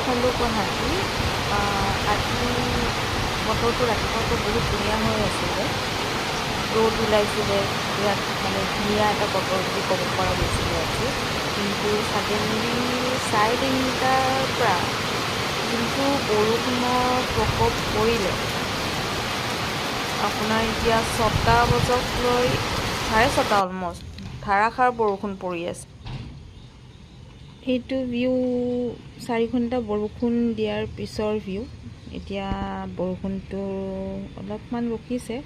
Hello' Guwahati আজি বতৰটো ৰাতিপুৱাটো বহুত ধুনীয়া হৈ আছিলে ৰ'দ ওলাইছিলে ইয়াত মানে ধুনীয়া এটা বতৰ বুলি ক'ব পৰা গৈছিলে আজি কিন্তু ছাডেনলি 3:30 পৰা যোনটো বৰষুণৰ প্ৰকোপ পৰিলে আপোনাৰ এতিয়া 6টা বজাক লৈ 6:30 অলমষ্ট ধাৰাসাৰ বৰষুণ পৰি আছে। এইটো ভিউ 4 ঘণ্টা বৰষুণ দিয়াৰ পিছৰ ভিউ। এতিয়া বৰষুণটো অলপমান ৰখিছে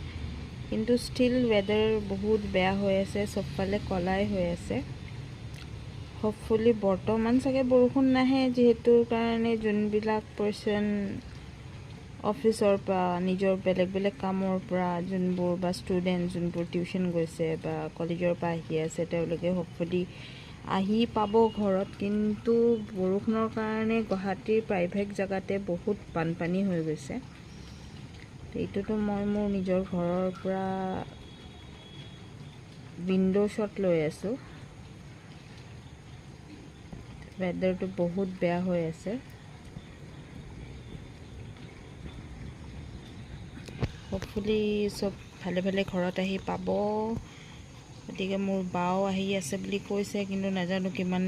কিন্তু ষ্টিল ৱেডাৰ বহুত বেয়া হৈ আছে, চবফালে কলাই হৈ আছে। হ'পফুলি বৰ্তমান চাগে বৰষুণ নাহে, যিহেতু কাৰণে যোনবিলাক পাৰ্চন অফিচৰ পৰা নিজৰ বেলেগ বেলেগ কামৰ পৰা যোনবোৰ বা ষ্টুডেণ্ট যোনবোৰ টিউশ্যন গৈছে বা কলেজৰ পৰা আহি আছে তেওঁলোকে হ'পফুলি আহি পাব ঘৰত। কিন্তু বৰষুণৰ কাৰণে গুৱাহাটীৰ প্ৰায়ভাগ জেগাতে বহুত বানপানী হৈ গৈছে। এইটোতো মই মোৰ নিজৰ ঘৰৰ পৰা উইণ্ড' শ্বট লৈ আছোঁ। ৱেডাৰটো বহুত বেয়া হৈ আছে। হ'পফুলি চব ভালে ভালে ঘৰত আহি পাব। গতিকে মোৰ বাও আহি আছে বুলি কৈছে, কিন্তু নাজানো কিমান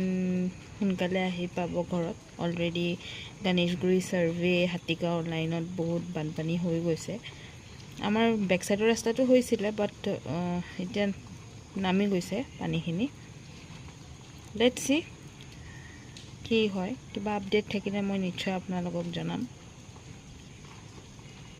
সোনকালে আহি পাব ঘৰত। অলৰেডি গণেশগুৰি ছাৰ্ভে হাতীগাঁও লাইনত বহুত বানপানী হৈ গৈছে। আমাৰ বেক চাইডৰ ৰাস্তাটো হৈছিলে, বাট এতিয়া নামি গৈছে পানীখিনি। লেটছ চি কি হয়। কিবা আপডেট থাকিলে মই নিশ্চয় আপোনালোকক জনাম।